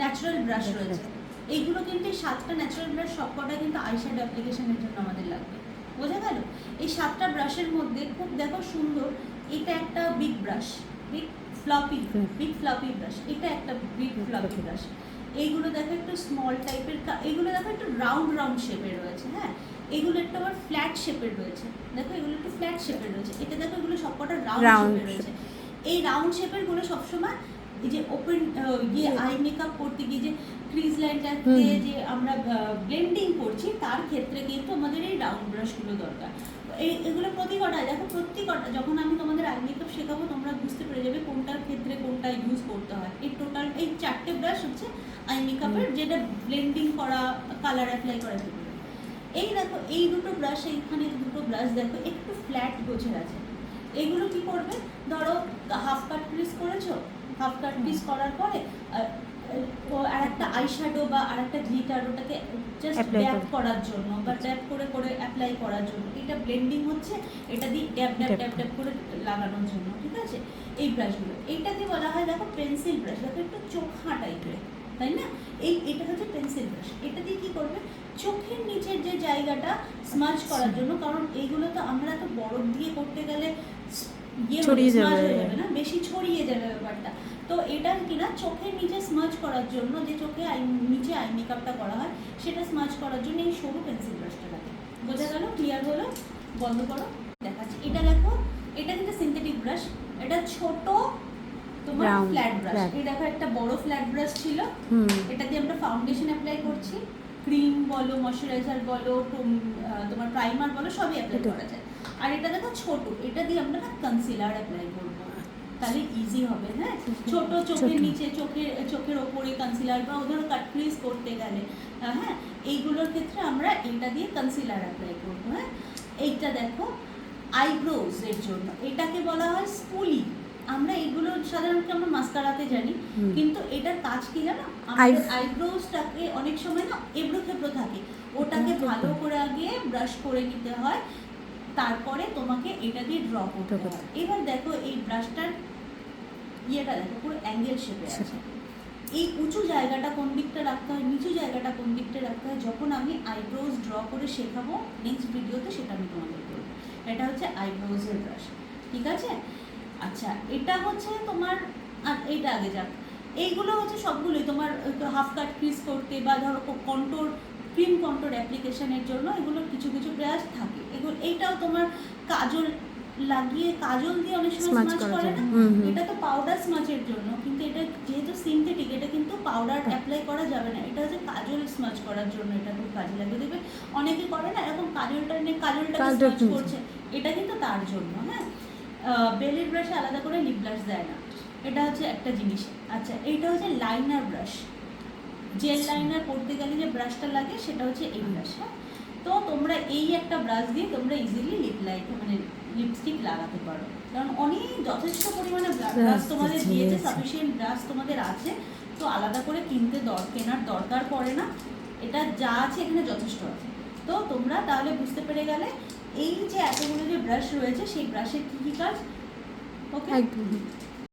Natural brush রয়েছে। এইগুলো কিন্তু 7টা ন্যাচারাল ব্রাশ সবকটা কিন্তু আইশ্যাডো অ্যাপ্লিকেশনের জন্য আমাদের লাগবে। বোঝা গেল? এই 7টা ব্রাশের মধ্যে খুব দেখো সুন্দর, এটা একটা big brush, big floppy brush, এটা একটা বিগ ফ্লপি ব্রাশ। এইগুলো দেখো একটু স্মল টাইপের, এইগুলো দেখো একটু রাউন্ড শেপের রয়েছে। হ্যাঁ, এগুলো একটু আবার ফ্ল্যাট শেপের রয়েছে। দেখো এগুলো একটু ফ্ল্যাট শেপের রয়েছে। এটা দেখো এগুলো সবকটা রাউন্ড শেপের রয়েছে। এই রাউন্ড শেপের গুলো সবসময় এই যে ওপেন গিয়ে আই মেকআপ করতে গিয়ে যে ক্রিজ লাইনটাতে যে আমরা ব্লেন্ডিং করছি, তার ক্ষেত্রে কিন্তু আমাদের এই রাউন্ড ব্রাশগুলো দরকার। এগুলো প্রতিকটা দেখো, প্রত্যেকটা যখন আমি তোমাদের আই মেকআপ শেখাবো তোমরা বুঝতে পেরে যাবে কোনটার ক্ষেত্রে কোনটা ইউজ করতে হয়। এই টোটাল এই 4টে ব্রাশ হচ্ছে আই মেকআপের, যেটা ব্লেন্ডিং করা, কালার অ্যাপ্লাই করা ক্ষেত্রে। এই দেখো এই দুটো ব্রাশ, এইখানে দুটো ব্রাশ দেখো একটু ফ্ল্যাট গোছের আছে। এগুলো কি করবে, ধরো হাফ কাট পিস করেছো, হাফ কাট পিস করার পরে আর একটা আইশ্যাডো বা আর একটা গ্লিটার ওটাকে জাস্ট ড্যাপ করার জন্য বা ড্যাপ করে করে অ্যাপ্লাই করার জন্য, এটা ব্লেন্ডিং হচ্ছে, এটা দিয়ে ড্যাপ করে লাগানোর জন্য। ঠিক আছে, এই ব্রাশগুলো এইটাকে বলা হয় দেখো পেন্সিল ব্রাশ। দেখো একটু চোখা টাইপের, তাই না? এটা হচ্ছে পেন্সিল ব্রাশ। এটা দিয়ে কি করবে, চোখের নিচের যে জায়গাটা স্মাজ করার জন্য, কারণ এইগুলো তো আমরা তো বরফ দিয়ে করতে গেলে ছড়িয়ে যাবে না, বেশি ছড়িয়ে যাবে ব্যাপারটা। তো এটা কিনা চোখের নিচে স্মাজ করার জন্য, যে চোখে নিচে আই মেকআপটা করা হয় সেটা স্মাজ করার জন্য এই সরু পেন্সিল ব্রাশটা লাগে। বোঝা গেল? ক্লিয়ার হলো? বন্ধ করো, দেখাচ্ছি। এটা দেখো, এটা কিন্তু সিনথেটিক ব্রাশ, এটা ছোট তোমার ফ্ল্যাট ব্রাশ। এই দেখো একটা বড় ফ্ল্যাট ব্রাশ ছিল, এটা দিয়ে আমরা ফাউন্ডেশন অ্যাপ্লাই করছি, ক্রিম বলো, ময়শ্চারাইজার বলো, তোমার প্রাইমার বলো, সবই অ্যাপ্লাই করা যায়। আর এটা দেখো ছোট, এটা দিয়ে আমরা কনসিলার অ্যাপ্লাই করবো, তাহলে ইজি হবে। হ্যাঁ, ছোট চোখের নিচে, চোখের ওপরে কনসিলার বা ধরো কাট ক্রিজ করতে গেলে, হ্যাঁ, এইগুলোর ক্ষেত্রে আমরা এটা দিয়ে কনসিলার অ্যাপ্লাই করবো। হ্যাঁ, এইটা দেখো আইব্রোজ এর জন্য, এটাকে বলা হয় স্পুলি। আমরা এগুলো সাধারণত আমরা মাস্কারাতে জানি, কিন্তু এটার কাজ কি জানো, আমাদের আইব্রোজটাকে অনেক সময় না এবড়ো খেবড়ো থাকে, ওটাকে ভালো করে আগে ব্রাশ করে নিতে হয়, তারপরে তোমাকে এটা দিয়ে ড্র করতে হয়। এবার দেখো এই ব্রাশটার ইয়েটা দেখো পুরো অ্যাঙ্গেল শেপে আছে। এই উঁচু জায়গাটা কোন দিকটা রাখতে হয়, নিচু জায়গাটা কোন দিকটা রাখতে হয়, যখন আমি আইব্রোজ ড্র করে শেখাবো নেক্সট ভিডিওতে, সেটা আমি তোমাদের বলবো। এটা হচ্ছে আইব্রোজের ব্রাশ। ঠিক আছে, আচ্ছা, এটা হচ্ছে তোমার, আর এইটা আগে যাক। এইগুলো হচ্ছে সবগুলোই তোমার হাফ কাট ক্রিজ করতে বা ধরো কন্ট্রোল, ক্রিম কন্ট্রোল অ্যাপ্লিকেশনের জন্য এগুলো কিছু কিছু ব্রাশ থাকে। এগুলো এইটাও তোমার কাজল লাগিয়ে, কাজল দিয়ে অনেক সময় স্মাচ করে না, এটা তো পাউডার স্মাচের জন্য, কিন্তু এটা যেহেতু সিনথেটিক, এটা কিন্তু পাউডার অ্যাপ্লাই করা যাবে না, এটা হচ্ছে কাজল স্মাচ করার জন্য এটা খুব কাজে লাগে। দেখবে অনেকে করে না এরকম কাজলটা নিয়ে কাজলটা স্মাচ করছে, এটা কিন্তু তার জন্য। হ্যাঁ, বেলির ব্রাশে আলাদা করে লিপ ব্লাশ দেয় না, এটা হচ্ছে একটা জিনিস। আচ্ছা, এইটা হচ্ছে লাইনার ব্রাশ, জেল লাইনার করতে গেলে যে ব্রাশটা লাগে সেটা হচ্ছে এই ব্রাশ। হ্যাঁ, তো তোমরা এই একটা ব্রাশ দিয়ে তোমরা ইজিলি লিপ লাইন মানে লিপস্টিক লাগাতে পারো, কারণ অনেক যথেষ্ট পরিমাণে ব্রাশ তোমাদের দিয়েছে, সাফিসিয়েন্ট ব্রাশ তোমাদের আছে, তো আলাদা করে কেনার দরকার পড়ে না, এটা যা আছে এখানে যথেষ্ট আছে। তো তোমরা তাহলে বুঝতে পেরে গেলে এই যে এতগুলো যে ব্রাশ রয়েছে সেই ব্রাশের কী কী কাজ। ওকে,